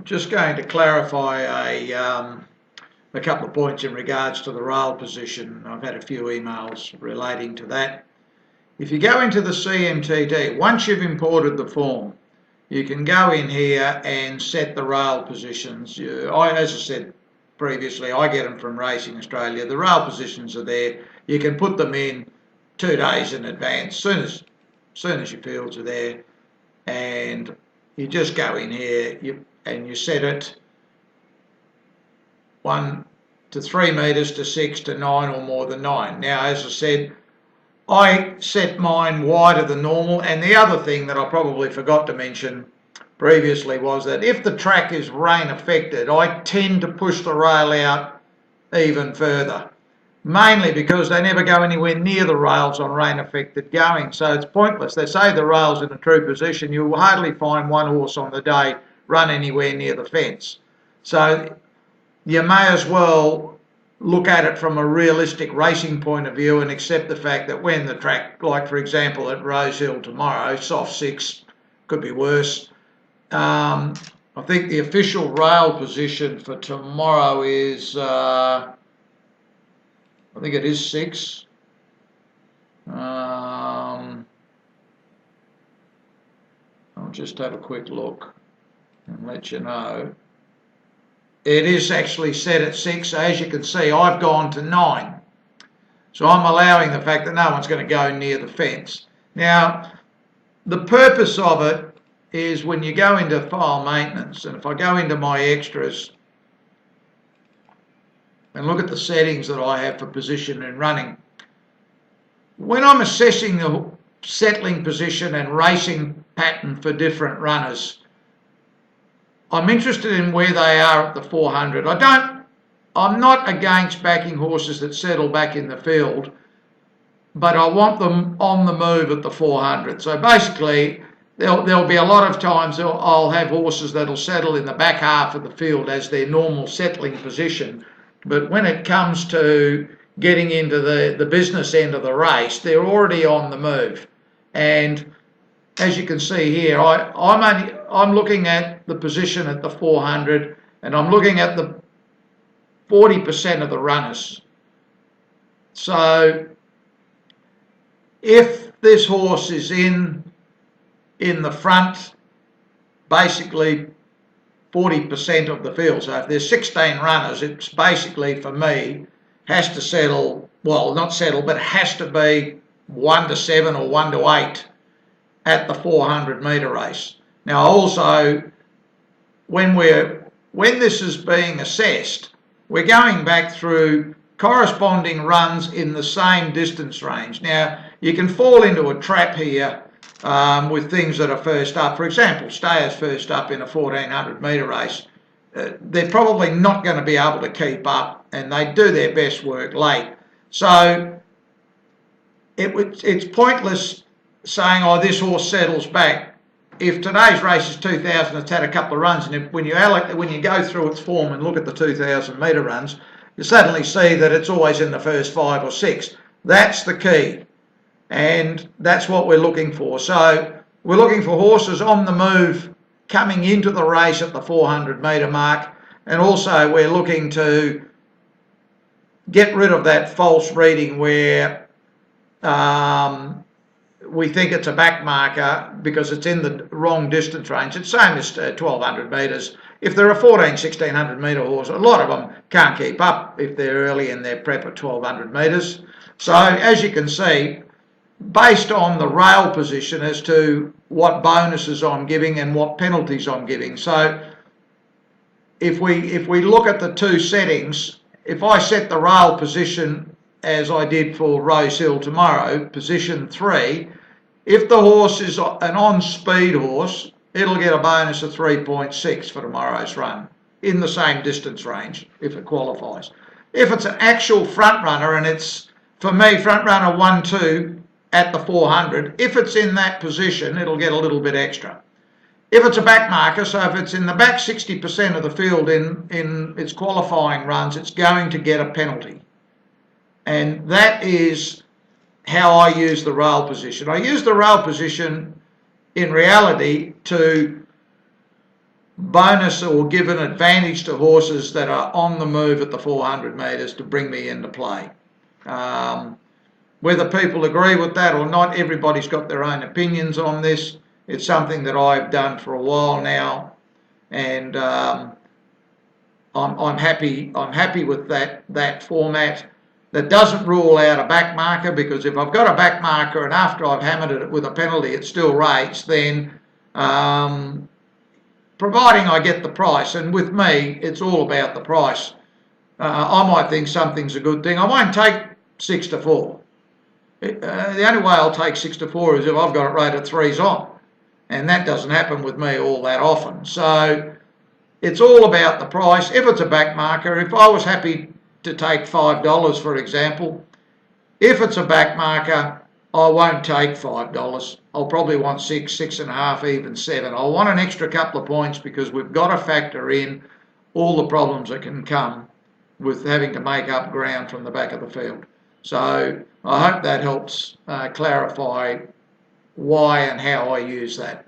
just going to clarify a couple of points in regards to the rail position. I've had a few emails relating to that. If you go into the CMTD, once you've imported the form, you can go in here and set the rail positions. As I said previously, I get them from Racing Australia. The rail positions are there. You can put them in 2 days in advance, soon as your fields are there, and you just go in here and you set it 1 to 3 metres to 6 to 9 or more than 9. Now, as I said, I set mine wider than normal, and the other thing that I probably forgot to mention previously was that if the track is rain affected, I tend to push the rail out even further, mainly because they never go anywhere near the rails on rain affected going, so it's pointless. They say the rail's in a true position, you will hardly find one horse on the day run anywhere near the fence. So you may as well look at it from a realistic racing point of view and accept the fact that when the track, like for example at Rose Hill tomorrow, soft 6, could be worse. I think the official rail position for tomorrow is, I think it is 6. I'll just have a quick look and let you know. It is actually set at 6, so as you can see, I've gone to 9. So I'm allowing the fact that no one's going to go near the fence. Now, the purpose of it is when you go into file maintenance, and if I go into my extras and look at the settings that I have for position and running, when I'm assessing the settling position and racing pattern for different runners, I'm interested in where they are at the 400. I'm not against backing horses that settle back in the field, but I want them on the move at the 400. So basically, there'll be a lot of times I'll have horses that'll settle in the back half of the field as their normal settling position. But when it comes to getting into the business end of the race, they're already on the move. And as you can see here, I'm looking at the position at the 400, and I'm looking at the 40% of the runners. So if this horse is in the front, basically 40% of the field. So if there's 16 runners, it's basically, for me, has to settle, well, not settle, but has to be 1 to 7 or 1 to 8 at the 400 metre race. Now also, when this is being assessed, we're going back through corresponding runs in the same distance range. Now, you can fall into a trap here with things that are first up. For example, Stayer's first up in a 1400 metre race. They're probably not going to be able to keep up, and they do their best work late. So it's pointless saying, oh, this horse settles back. If today's race is 2000, it's had a couple of runs, and when you go through its form and look at the 2000 metre runs, you suddenly see that it's always in the first 5 or 6. That's the key, and that's what we're looking for. So we're looking for horses on the move coming into the race at the 400 metre mark, and also we're looking to get rid of that false reading where we think it's a back marker because it's in the wrong distance range. It's same as 1200 metres. If they're a 1600 metre horse, a lot of them can't keep up if they're early in their prep at 1200 metres. So as you can see, based on the rail position as to what bonuses I'm giving and what penalties I'm giving. So if we look at the two settings, if I set the rail position as I did for Rose Hill tomorrow, position 3, if the horse is an on-speed horse, it'll get a bonus of 3.6 for tomorrow's run in the same distance range if it qualifies. If it's an actual front runner, and it's, for me, front runner 1-2 at the 400, if it's in that position, it'll get a little bit extra. If it's a back marker, so if it's in the back 60% of the field in its qualifying runs, it's going to get a penalty. And that is how I use the rail position. I use the rail position in reality to bonus or give an advantage to horses that are on the move at the 400 metres to bring me into play. Whether people agree with that or not, everybody's got their own opinions on this. It's something that I've done for a while now, and I'm happy with that format. That doesn't rule out a back marker, because if I've got a back marker and after I've hammered it with a penalty it still rates, then providing I get the price, and with me it's all about the price. I might think something's a good thing. I won't take 6 to 4. The only way I'll take 6 to 4 is if I've got it rated 3s on, and that doesn't happen with me all that often. So it's all about the price. If it's a back marker, if I was happy to take $5, for example, if it's a back marker, I won't take $5. I'll probably want 6, 6.5, even 7. I'll want an extra couple of points, because we've got to factor in all the problems that can come with having to make up ground from the back of the field. So I hope that helps clarify why and how I use that.